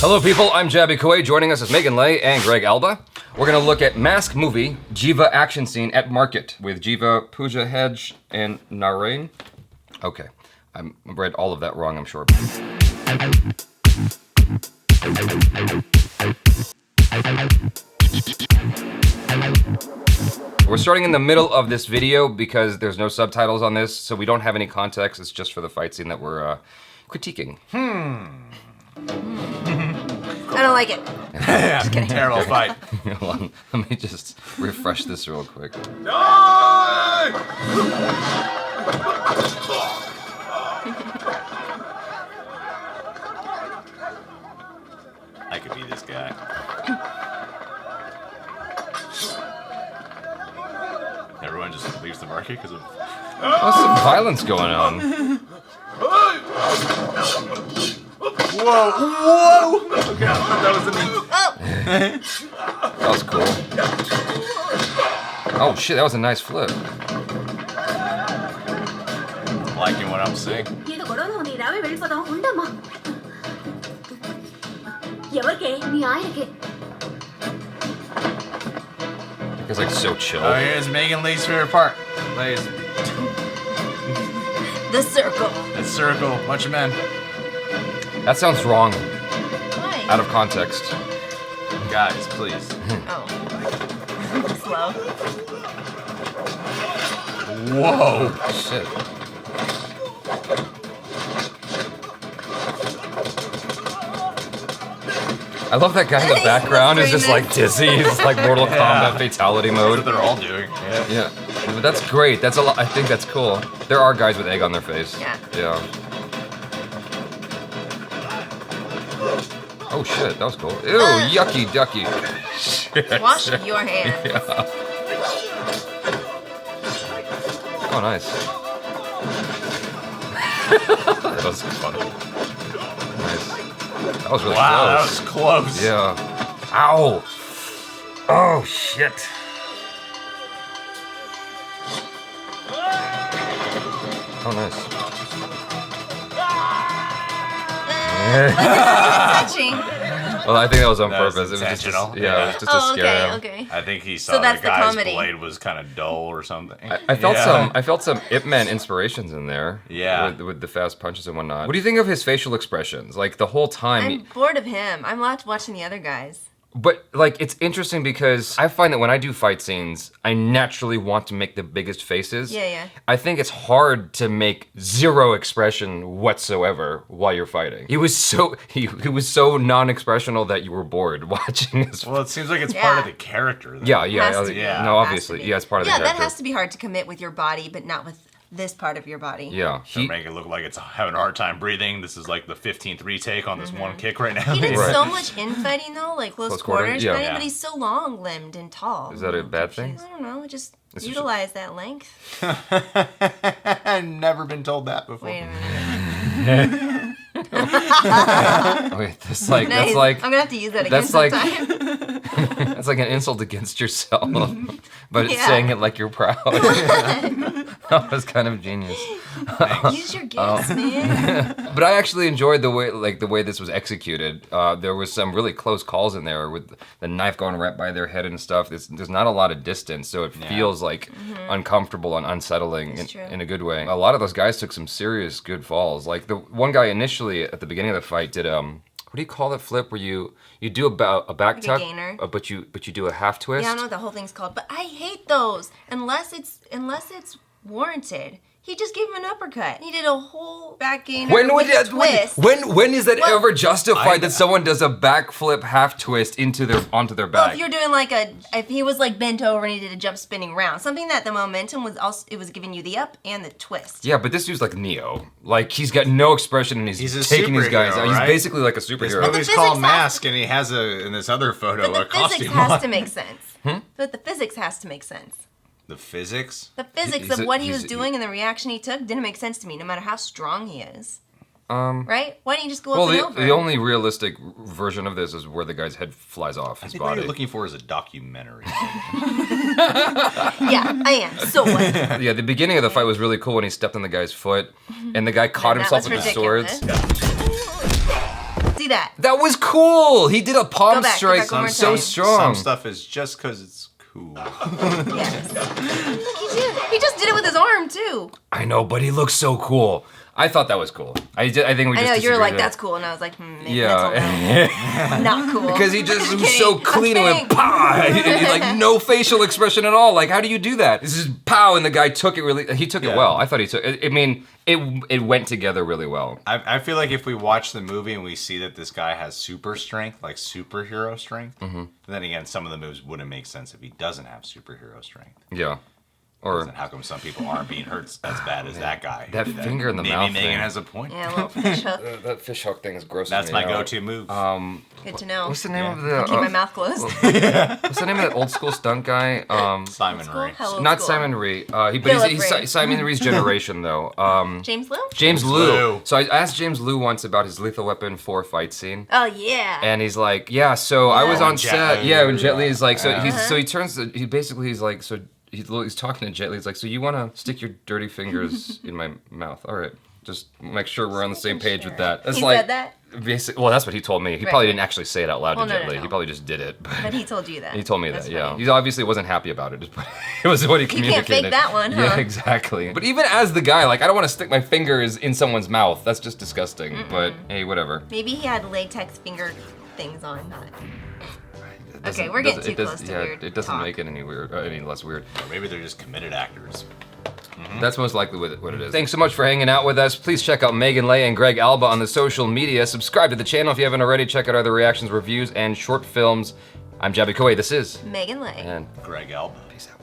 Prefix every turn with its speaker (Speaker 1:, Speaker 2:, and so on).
Speaker 1: Hello people, I'm Jaby Koay. Joining us is Megan Lay and Greg ALBA. We're gonna look at Mask movie, Jiiva action scene at market with Jiiva, Pooja Hedge, and Narain. Okay, I read all of that wrong, I'm sure. We're starting in the middle of this video because there's no subtitles on this, so we don't have any context. It's just for the fight scene that we're critiquing.
Speaker 2: I don't like it.
Speaker 3: Just kidding. Terrible fight.
Speaker 1: Hold on, let me just refresh this real quick.
Speaker 3: I could be this guy. Everyone just leaves the market because of...
Speaker 1: Oh, some violence going on.
Speaker 3: Whoa! Whoa! Okay, I thought that was the knee.
Speaker 1: That was cool. Oh shit, that was a nice flip.
Speaker 3: Liking what I'm seeing.
Speaker 1: It's like so chill.
Speaker 3: Oh, here's Megan Lee's favorite part. Ladies.
Speaker 2: The circle.
Speaker 3: That circle, bunch of men.
Speaker 1: That sounds wrong.
Speaker 2: Why?
Speaker 1: Out of context.
Speaker 3: Guys, please.
Speaker 2: Oh. Slow.
Speaker 3: Whoa!
Speaker 1: Shit. I love that guy in the background is just like dizzy. He's like Mortal Kombat fatality mode.
Speaker 3: That's what they're all doing.
Speaker 1: Yeah. But that's great. That's a lot. I think that's cool. There are guys with egg on their face.
Speaker 2: Yeah.
Speaker 1: Yeah. Oh shit, that was cool. Ew, yucky ducky. Shit.
Speaker 2: Wash your hands.
Speaker 1: Yeah. Oh, nice. That was funny. Nice. That was really
Speaker 3: Wow,
Speaker 1: close.
Speaker 3: that was close.
Speaker 1: Yeah. Ow. Oh, shit. Oh, nice.
Speaker 2: Touching.
Speaker 1: Well, I think that was on
Speaker 3: That was
Speaker 1: purpose. It was just
Speaker 3: intentional.
Speaker 1: yeah, it was just to
Speaker 2: Oh,
Speaker 1: scare him.
Speaker 2: okay.
Speaker 3: I think he saw
Speaker 2: So that's
Speaker 3: the
Speaker 2: the
Speaker 3: guy's
Speaker 2: comedy.
Speaker 3: blade was kind of dull or something.
Speaker 1: I felt
Speaker 3: Yeah.
Speaker 1: I felt some Ip Man inspirations in there.
Speaker 3: Yeah.
Speaker 1: With the fast punches and whatnot. What do you think of his facial expressions? Like the whole time.
Speaker 2: I'm bored of him. I'm watching the other guys.
Speaker 1: But like it's interesting because I find that when I do fight scenes, I naturally want to make the biggest faces.
Speaker 2: Yeah.
Speaker 1: I think it's hard to make zero expression whatsoever while you're fighting. He was so non-expressional that you were bored watching his.
Speaker 3: Well, it seems like it's part of the character. Though.
Speaker 1: Yeah.
Speaker 2: Has to be.
Speaker 3: Yeah.
Speaker 1: No,
Speaker 2: Has
Speaker 1: obviously,
Speaker 2: to be.
Speaker 1: yeah, it's part of the
Speaker 2: Yeah,
Speaker 1: character.
Speaker 2: that has to be hard to commit with your body, but not with this part of your body.
Speaker 1: Yeah.
Speaker 3: To make it look like it's having a hard time breathing. This is like the 15th retake on this one kick right now.
Speaker 2: He did
Speaker 1: Right.
Speaker 2: so much infighting though, like close quarters
Speaker 1: yeah.
Speaker 2: fighting,
Speaker 3: Yeah.
Speaker 2: but he's so long-limbed and tall.
Speaker 1: Is that a bad thing?
Speaker 2: I don't know, just
Speaker 1: It's
Speaker 2: utilize that length.
Speaker 3: I've never been told that before.
Speaker 2: Wait a minute.
Speaker 1: Okay, that's like
Speaker 2: Nice.
Speaker 1: that's like
Speaker 2: I'm gonna have to use that again
Speaker 1: that's like-
Speaker 2: sometime.
Speaker 1: that's like an insult against yourself, but it's
Speaker 2: Yeah.
Speaker 1: saying it like you're proud. That was kind of genius.
Speaker 2: Use your gifts, man.
Speaker 1: But I actually enjoyed the way this was executed. There was some really close calls in there with the knife going right by their head and stuff. There's not a lot of distance, so it feels like uncomfortable and unsettling in a good way. A lot of those guys took some serious good falls. Like the one guy initially at the beginning of the fight did what do you call that flip where you do a back
Speaker 2: Like a
Speaker 1: tuck,
Speaker 2: gainer.
Speaker 1: but you do a half twist?
Speaker 2: Yeah, I don't know what the whole thing's called, but I hate those unless it's warranted. He just gave him an uppercut. He did a whole back gainer with a twist.
Speaker 1: When is that
Speaker 2: Well,
Speaker 1: ever justified that someone does a backflip half twist onto their
Speaker 2: Well,
Speaker 1: back?
Speaker 2: if you're doing if he was like bent over and he did a jump spinning round, something that the momentum was also, it was giving you the up and the twist.
Speaker 1: Yeah, but this dude's like Neo. Like he's got no expression and he's
Speaker 3: a
Speaker 1: taking these guys
Speaker 3: superhero,
Speaker 1: out. He's
Speaker 3: right?
Speaker 1: basically like a
Speaker 3: This
Speaker 1: superhero.
Speaker 2: the
Speaker 3: movie's
Speaker 2: physics
Speaker 3: called
Speaker 2: has-
Speaker 3: Mask, and he has in this other photo
Speaker 2: But
Speaker 3: a
Speaker 2: the physics
Speaker 3: costume
Speaker 2: has
Speaker 3: on.
Speaker 2: to make sense. But the physics has to make sense.
Speaker 3: The physics?
Speaker 2: The physics
Speaker 1: He's
Speaker 2: of
Speaker 1: a-
Speaker 2: what he
Speaker 1: he's
Speaker 2: was
Speaker 1: a-
Speaker 2: doing and the reaction he took didn't make sense to me, no matter how strong he is. Right? Why don't you just go
Speaker 1: Well,
Speaker 2: up and
Speaker 1: the
Speaker 2: over?
Speaker 1: the only realistic version of this is where the guy's head flies off
Speaker 3: I
Speaker 1: his
Speaker 3: think what
Speaker 1: body.
Speaker 3: you're looking for is a documentary.
Speaker 2: Yeah, I am. So what?
Speaker 1: Yeah, the beginning of the fight was really cool when he stepped on the guy's foot, and the guy caught
Speaker 2: That
Speaker 1: himself
Speaker 2: was
Speaker 1: with the swords.
Speaker 2: ridiculous. See, see that.
Speaker 1: That was cool. He did a palm
Speaker 2: Go back
Speaker 1: strike
Speaker 2: one more
Speaker 1: so
Speaker 2: time.
Speaker 1: strong.
Speaker 3: Some stuff is just because it's cool.
Speaker 2: Yes. Look, he just did it with his arm too.
Speaker 1: I know, but he looks so cool. I thought that was cool. I think we just
Speaker 2: I know you were like,
Speaker 1: disagreed.
Speaker 2: that's cool, and I was like, maybe
Speaker 1: Yeah.
Speaker 2: that's not cool.
Speaker 1: Because he just
Speaker 2: I'm
Speaker 1: was
Speaker 2: kidding.
Speaker 1: so clean and went pow. Like no facial expression at all. Like how do you do that? This is pow, and the guy took it really. He took it well. I thought he took. I mean, it went together really well.
Speaker 3: I feel like if we watch the movie and we see that this guy has super strength, like superhero strength, then again, some of the moves wouldn't make sense if he doesn't have superhero strength.
Speaker 1: Yeah. Or
Speaker 3: And how come some people aren't being hurt as bad as that guy?
Speaker 1: that finger in the
Speaker 3: Maybe
Speaker 1: mouth
Speaker 3: Megan
Speaker 1: thing.
Speaker 3: has a point.
Speaker 2: Yeah, a little fish hook.
Speaker 1: That fish hook thing is gross.
Speaker 3: That's my go-to move.
Speaker 2: Good to know.
Speaker 1: What's the name of the?
Speaker 2: Keep my mouth closed.
Speaker 1: What's the name of that old school stunt guy?
Speaker 3: Simon Ray.
Speaker 2: Hello,
Speaker 1: Not
Speaker 2: school.
Speaker 1: Simon Rhee.
Speaker 2: Philip
Speaker 1: He's
Speaker 2: Rhee.
Speaker 1: Simon Rhee's generation though.
Speaker 2: James Liu?
Speaker 1: James
Speaker 3: Liu.
Speaker 1: Liu. So I asked James Liu once about his Lethal Weapon 4 fight scene.
Speaker 2: Oh yeah.
Speaker 1: And he's like, yeah, so I was
Speaker 2: Yeah.
Speaker 1: on
Speaker 3: Jet
Speaker 1: set.
Speaker 3: Li.
Speaker 1: Yeah, when Jet Li is like, so
Speaker 2: Uh-huh.
Speaker 1: he turns, he's like, so he's talking to Jet Li. He's like, so you want to stick your dirty fingers in my mouth? All right, just make sure we're on the same page with that. That's
Speaker 2: He
Speaker 1: like,
Speaker 2: said that?
Speaker 1: well, that's what he told me. He
Speaker 2: Right,
Speaker 1: probably
Speaker 2: right.
Speaker 1: didn't actually say it out loud
Speaker 2: Well,
Speaker 1: to
Speaker 2: no,
Speaker 1: Jet
Speaker 2: no,
Speaker 1: Li.
Speaker 2: no.
Speaker 1: He probably just did it.
Speaker 2: But he told you that.
Speaker 1: He told me
Speaker 2: That's
Speaker 1: that, yeah.
Speaker 2: funny.
Speaker 1: He obviously wasn't happy about it. It was what he
Speaker 2: You can't
Speaker 1: communicated.
Speaker 2: fake that one, huh?
Speaker 1: Yeah, exactly. But even as the guy, like, I don't want to stick my fingers in someone's mouth. That's just disgusting. But hey, whatever.
Speaker 2: Maybe he had latex finger things on.
Speaker 1: Doesn't-
Speaker 2: Okay, we're getting too
Speaker 1: it does-
Speaker 2: close to
Speaker 1: yeah,
Speaker 2: weird
Speaker 1: it doesn't
Speaker 2: talk.
Speaker 1: make it any weird, any less weird.
Speaker 3: Or maybe they're just committed actors.
Speaker 1: That's most likely what it is. Thanks so much for hanging out with us. Please check out Megan Leigh and Greg Alba on the social media. Subscribe to the channel if you haven't already. Check out other reactions, reviews, and short films. I'm Jaby Koay. This is
Speaker 2: Megan Leigh.
Speaker 1: and
Speaker 3: Greg Alba.
Speaker 1: peace out.